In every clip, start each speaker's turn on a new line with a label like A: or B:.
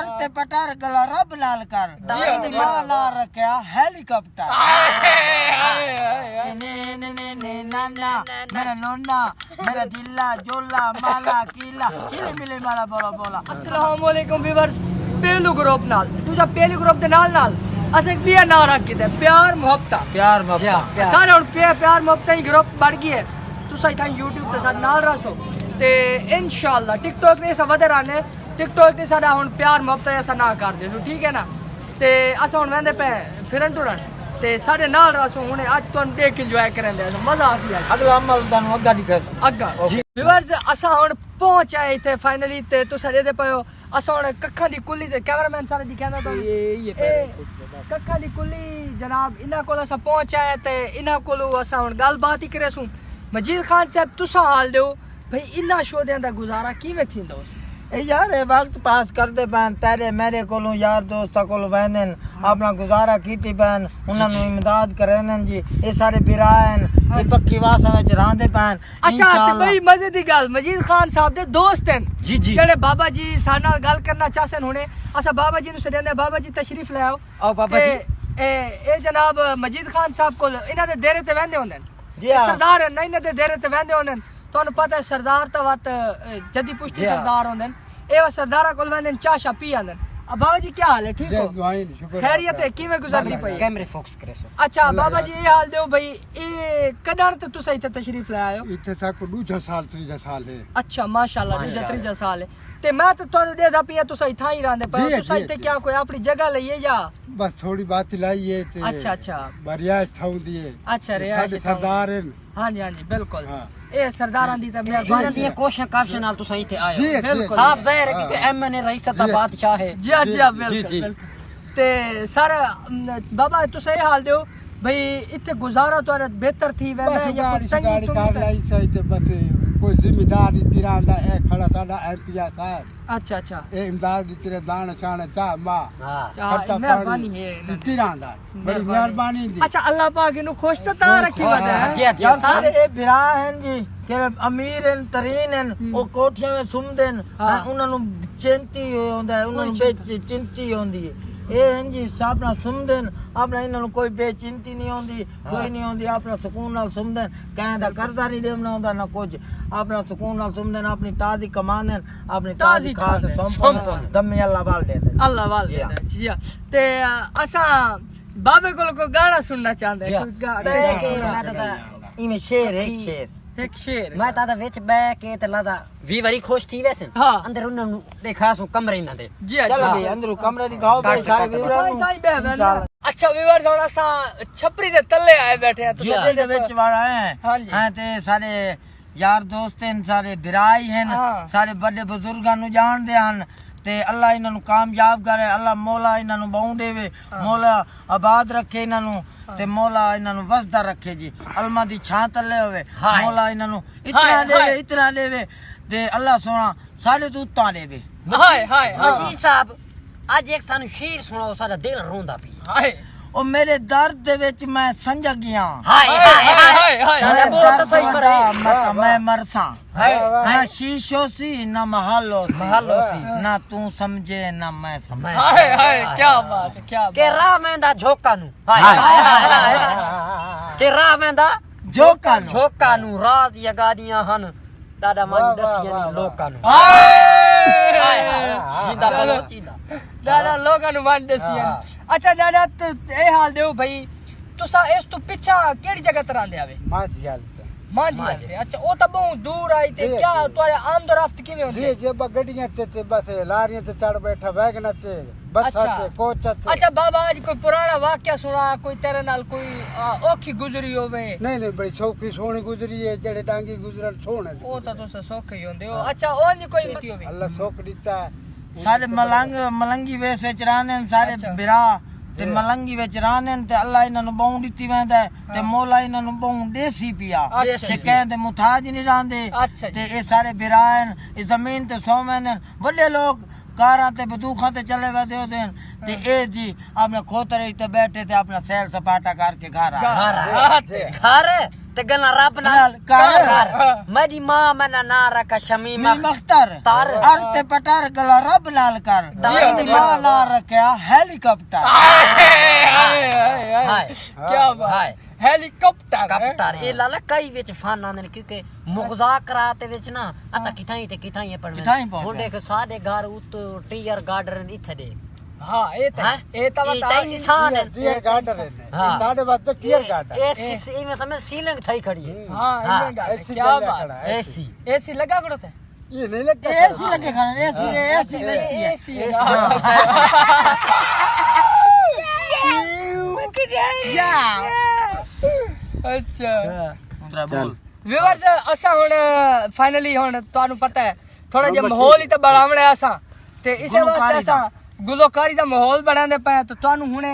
A: ते पटार गला रब नाल कर दी मां ना रखया हेलीकॉप्टर ने नाना मेरा नोना मेरा दिल्ला जोला माला कीला चिले मिले माला बोला बोला।
B: अस्सलाम वालेकुम व्यूअर्स। पहलू ग्रुप नाल दूजा पहलू ग्रुप दे नाल असें दिया ना रखी दे प्यार मोहब्बत सारे हुन प्यार मोहब्बत ही ग्रुप बढ़ गई है। तुसा इथा YouTube ते साथ नाल रसो ते इंशाल्लाह टिकटॉक ते वधे रहने टिकटॉक ते साडा हुन प्यार मोहब्बत ऐसा ना कर दे ठीक है ना। ते असा हुन वेंदे पे फिरन टुरन ते साडे नाल रसो हुन आज तुम देख एंजॉय करन दे मजा आसी आज
A: अगला अमल दानु अग्गा दिखस अग्गा
B: व्यूअर्स असा हुन पहुंच आए इथे फाइनली ते तुसा दे पयो असा हुन कखा दी कुल्ली ते कैमरामैन सारे दिखांदा तो ये कखा दी कुल्ली जनाब इना कोल असा पहुंच आए ते इना कोलो असा हुन गलबात ही करेसु। मजीद खान साहब तुसा हाल दो भाई इना शो दे अंदर गुजारा किवें थिंदो
A: यार वक्त पास करते पैन तेरे मेरे कोलों यार दोस्ता कोलों वहनन अपना गुजारा कीती पैन उन्हां नु इमदाद करन जी ये सारे बिरान ये पक्की वासा विच रहंदे पैन।
B: अच्छा ते भाई मजे दी गल मजीद खान साहब दे दोस्त हैं
A: जी जी
B: जेड़े बाबा जी साडे नाल गल करना चाहसन हुने असा बाबा जी नु सदे बाबा जी तशरीफ ले आओ बाबा जी ए जनाब मजीद खान साहब कोल इना दे डेरे ते वहंदे होंदे
A: जी हां
B: सरदार नहीं इना दे डेरे ते वहंदे होंदे तुहानू पता है सरदार तो वत जदी पुष्टि सरदार होंदे ए सरदारा कोल वंदे चाह शा पी आंदे। अब बाबा जी क्या हाल है ठीक हो खैरियत है किवें गुजरदी पई
C: कैमरे फोकस करे सो।
B: अच्छा बाबा जी ये हाल दो भाई ए कदर ते तुसा इथे तशरीफ ले आयो
D: इथे साको दूजा साल त्रीजा साल है।
B: अच्छा माशाल्लाह दूजा त्रीजा साल है ते मैं तो तुहानू देदा पिया तुसा इथा ही रहंदे पर तुसा इथे क्या कोई अपनी जगह लई है या
D: बस थोड़ी बात लाई है ते
B: अच्छा अच्छा
D: बरियाज थाउंदी है
B: अच्छा रियाज
D: सरदार है
B: हां जी बिल्कुल ए सरदारां दी ते मैं
C: दी कोशिश काफी नाल तुसा इथे आयो
B: बिल्कुल
C: साफ जाहिर है कि एमएनए रईस दा बादशाह है
B: जी बिल्कुल ते सर बाबा तुसा ये हाल दो भाई इथे गुजारा तो बेहतर थी वेंदा है या कोई तंगी
D: कार लाई सही ते बस कोई जिम्मेदार तिरांदा है खड़ा साडा एमपीएस साहब
B: अच्छा अच्छा
D: ए इमदाद तिरे दान शान चा मां
B: हां मेहरबानी है
D: तिरांदा बड़ी मेहरबानी दी।
B: अच्छा अल्लाह पाक इनु खुश तो रखी वदा है
C: जी जी
A: सारे ए बिरा हैं जी के अमीर हैं तरीन हैं ओ कोठियां में सुमदे हैं उन्हां नु चिंती होंदा है उन्हां नु चिंती होंदी है ए हैं जी अपना सुमदे अपना इन्हां नु कोई बेचिंती नहीं होंदी कोई नहीं होंदी अपना सुकून नाल सुमदे कहीं दा करदा नहीं देना होंदा ना कुछ अपना सुकून नाल सुमदे अपनी ताजी कमाने अपनी ताजी खाद संपन दमे अल्लाह वाल दे
B: अल्लाह वाल दे जी ते असा बाबे को गाना सुनना चाहते हैं
A: इमे शेर
B: एक शेर
C: मैं तादा विच बै के ते लादा वी वरी खुश थी वैसे अंदर उन्हां नु देखा सो कमरे इना दे
B: जी
A: चलो भाई अंदर कमरे दिखाओ भाई सारे व्यूअर।
B: अच्छा व्यूअर हुन असा छपरी दे तले आए बैठे हैं तो
A: दे विच वाला है हां ते सारे यार दोस्त हैं सारे बिराई हैं सारे बड़े बुजुर्गां नु जानदे हन ते अल्लाह इन्हां नु कामयाब करे अल्लाह मौला इन्हां नु बाऊ देवे मौला आबाद रखे इन्हां नु ते मौला इन्हां नु वसदा रखे जी अलमा दी छां तले होवे मौला इन्हां नु इतना देवे ते अल्लाह सोना सारे तू उता देवे।
B: हाय हाय
C: जी साहब आज एक सानू शेर सुनाओ सारा दिल रोंदा पी
B: हाय
A: ओ मेरे दर्द दे विच मैं समझ गया
C: हाय हाय हाय
A: बोल तो सही पर मैं मरसा ना शीशो सी ना महलो सी ना तू समझे ना मैं समझ।
B: हाय हाय क्या बात है क्या
C: के राह मेंदा झोका नु हाय के राह मेंदा झोका नु राज या गाड़ियां हन दादा मन दसियां लोकां नु हाय जिंदा बोलो जिंदा
B: दादा लोकां नु मन दसियां। अच्छा दादा ए हाल देओ भाई तुसा इस तो पिछा केड़ी जगह तरह दे आवे मांझी अच्छा ओ तो बहुत दूर आई ते क्या तोरे आमदरफ्त किवे होंदी
D: जी जे गड्डियां ते बस लारियां ते चढ़ बैठा वैगन ते बस ते कोच ते।
B: अच्छा बाबा आज कोई पुराना वाकया सुना कोई तेरे नाल कोई औखी गुजरी होवे?
D: नहीं बड़ी सौखी सोहनी गुजरी है जेड़े डांगी गुजरन सोहने
B: ओ तो तुस सौखे ही होंदे हो। अच्छा ओंज कोई मती होवे
D: अल्लाह सौख दिता
A: सारे मलंगी वेस विच रहने सारे बिरा ते मलंगी विच रहने ते अल्लाह इन्हां नु बाऊ दित्ती वेंदा ते मौला इन्हां नु बाऊ देसी पिया ते कहंदे मुताज नहीं रहंदे ते ए सारे बिरान इस जमीन ते सोवेन बड़े लोग कारां ते बंदूकां ते चले वेंदे होंदे ते ए जी अपने खोतरे ते बैठे ते अपना सैल सपाटा करके घर
C: ते गल्ला रब नाल
A: कर
C: मेरी मां मैंने ना रखा शमीमा
A: मी मख्तर
C: तार
A: अर्थ पटार गला रब नाल कर दी मां ना रखया हेलीकॉप्टर
C: हाय
B: क्या बात
C: हाय
B: हेलीकॉप्टर
C: कप्तार ए लाला कई विच फन आंदे ने क्योंकि मजाक कराते विच ना असा किथाई ते किथाई पण
A: किथाई पहुंचे।
C: मुंडे के सादे घर उत टीयर गार्डन इथे दे
B: हां ए तो बता
C: इंसान है
D: टियर गार्डन है
C: हाँ।
D: साढ़े बाद तो टियर गार्डन
C: एसी में समझ सीलिंग थई खड़ी है
B: हां
C: हाँ,
B: ये गाल
D: ऐसी
B: क्या
D: जगह
B: बात
D: खड़ा है,
C: एसी
B: एसी लगा करो थे
D: ये नहीं लगता
A: एसी लगे खाने एसी एसी लगती है
B: एसी अच्छा
A: बोल
B: व्यूअर्स असा हुन फाइनली हुन तानु पता है थोड़ा जे माहौल ही तो बनावणे असा ते इसे वास्ते असा गुलकारी दा माहौल बनांदे पे तो तानु हुने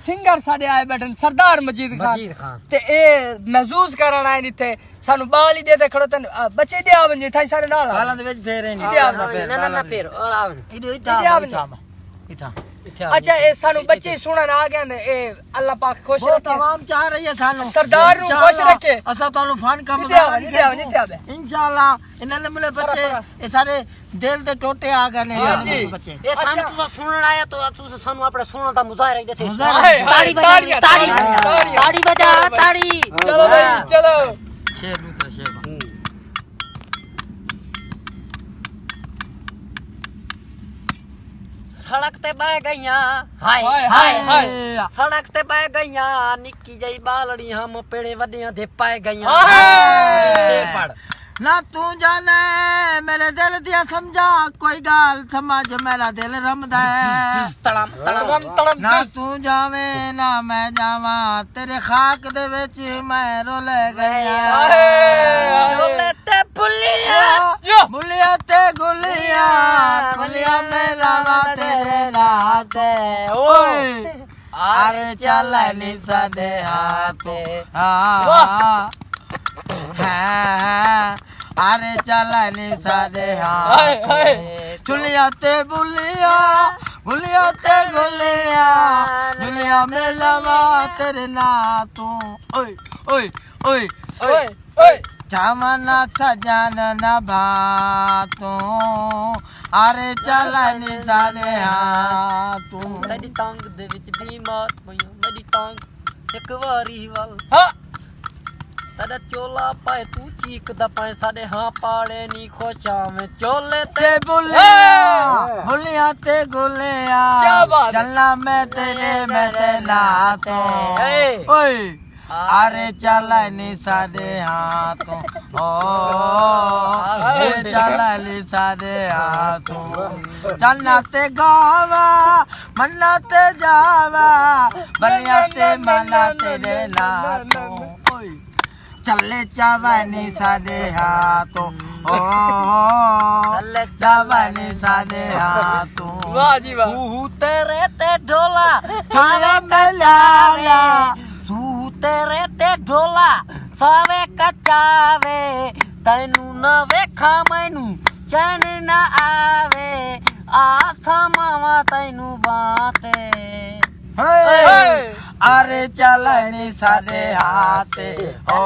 B: सिंगर साडे आए बैठन सरदार मजीद खान ते ए महसूस करन आए निथे सानु बाल ही देते खड़ो तन बच्चे दे आवन जी थाई साडे नाल
A: गालां दे विच फेरे नहीं
C: ना ना फिर और आवन
A: इधर इता
B: अच्छा ए सानु बच्चे सुनन आ गए ने ए अल्लाह पाक खुश
A: वो
B: रखे
A: तमाम चाह रही है सानू
B: सरदार नु खुश रखे
A: असा तानु फन का
B: नित्या
A: इंशाल्लाह इन्ने मिले बच्चे ये सारे दिल दे टोटे आ गए ने
B: जी।
A: बच्चे
C: ए सानू तुसा सुनन आया तो तुसा सानू अपने सुनन दा मुजाहिरा ही दसे
B: ताड़ी बजा
C: ताड़ी बजा ताड़ी
B: चलो भाई चलो
A: शेर दूसरा शेर
C: सड़क ते बह गईयां हाय
B: हाय,
C: हाय
B: हाय।
C: सड़क ते बह गईयां निक्की जई बालड़ी हम पेड़े वड्डियां दे पाए गईयां
B: हाय।
C: पढ़
A: ना तू जाने मेरे दिल दिया समझा कोई गाल समझ मेरा दिल रमदा है
C: तड़म तड़म
A: ना तू जावे ना मैं जावा तेरे खाक दे विच मैं रोल गया
C: चोले ते पुलिया
A: बुलिया ते गुलिया गुलिया में लावा तेरे लाते ओए अरे चल निसा दे हाथे अरे चल निसा दे हाथे चुलिया ते बुलिया गुलिया ते गुलिया दुनिया में लवा तेरे ना तू ओए ओए ओए
B: ओए ओए
A: जामना सजन न बातों अरे चल निसा दे हाथों
C: मेरी टांग दे विच बीमार होया मेरी टांग एक वारी वल
B: हां
C: तदा चोला पाए तू चीक दा पाए साडे हां पाड़े नी खोचा में चोले
A: ते बुलिया बुलिया ते गुलिया
B: क्या बात है?
A: चलना मैं तेरे में तेला तो ओए अरे चल निसा दे हाथों ओ अरे चल निसा दे हाथों चलना ते गावा मन्ना ते जावा बलिया ते मना तेरे लातों ओए चले चावनी सादे हाथों ओ चले चावनी सादे हाथों
B: वाह जी वाह
C: तेरे ते ढोला
A: सारे मलाला
C: सू तेरे ते ढोला सावे कचावे तैनू न वेखा मैनू चैन न आवे आसा मावा तैनू बाते
A: अरे चलनी सादे हाथे ओ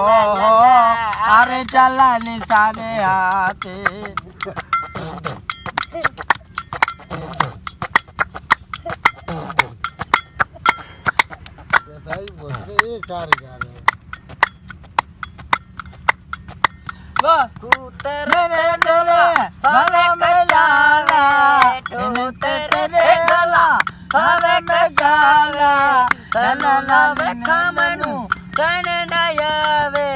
A: अरे चलनी सादे हाथे
D: भाई बोलते ये सारे जा रहे हैं
B: वाह
C: तू तेरे
A: मेरे डोला सावे में जाला तेरे डोला सावे में जाला
C: तनला वेखा मैनू चैन न आवे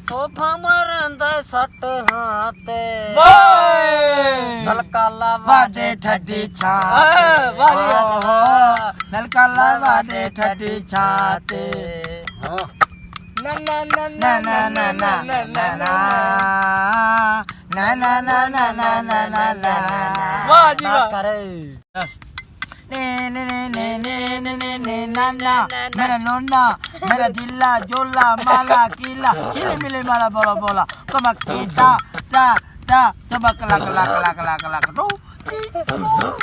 C: तो भमरन दा सट हाथे नलकाला
A: वाडे ठड्डी छा नलकाला वाडे ठड्डी छाते
D: हाँ
B: ना ना ना
A: ना ना ना ना ना ना ना ना ना ना ना ना ना ना
B: वाह जी वाह
C: करे
A: ने ने ने ने ने ने ने ने ना ना मेरा लोना मेरा दिल्ला जोला माला कीला चिले मिले माला बोला बोला कमक टा टा टा चमक लक लक लक लक लक रो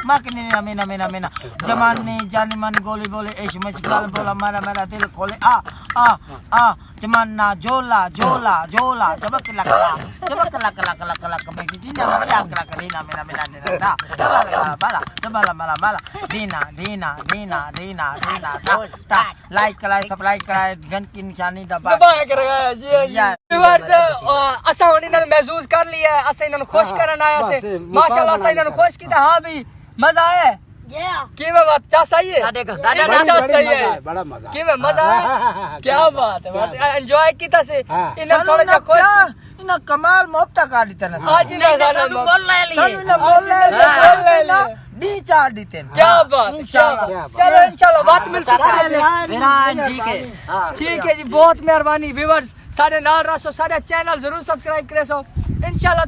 A: माकनी ना मेना मेना मेना जमानी जानी मन गोली बोले ऐश मच गाल बोला मेरा मेरा दिल खोले आ आ आ तमन्ना झोला झोला झोला जबक लकला बेटी दीना मेरा कला करीना मेरा मेरा देना बला बला बला बला बला दीना दीना दीना दीना दीना ता लाइक कराए सब्सक्राइब कराए घंटी की निशानी दबा
B: करेगा जी व्यूअर्स असा इन्होंने महसूस कर लिया है असा इन्होंने खुश करना आया से माशाल्लाह असा इन्होंने खुश किया हां भी मजा आया कि में बात चा सही है अच्छा सही है
D: बड़ा मजा
B: कि में मजा आया क्या बात है एंजॉय किया से इन्होंने थोड़ा सा खुश
A: इना कमाल मोहब्बत का दी तना
B: आज ने
C: बोल ले लिए
A: बोल ले दी चार दीते
B: क्या बात इंशाल्लाह चलो इंशाल्लाह बात मिल सकती है
C: मेरा ठीक है
B: ठीक है जी बहुत मेहरबानी व्यूअर्स सारे नाल रसो सारे चैनल जरूर सब्सक्राइब करे सो इंशाल्लाह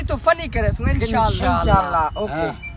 B: तो फनी करे सो इंशाल्लाह
A: इंशाल्लाह ओके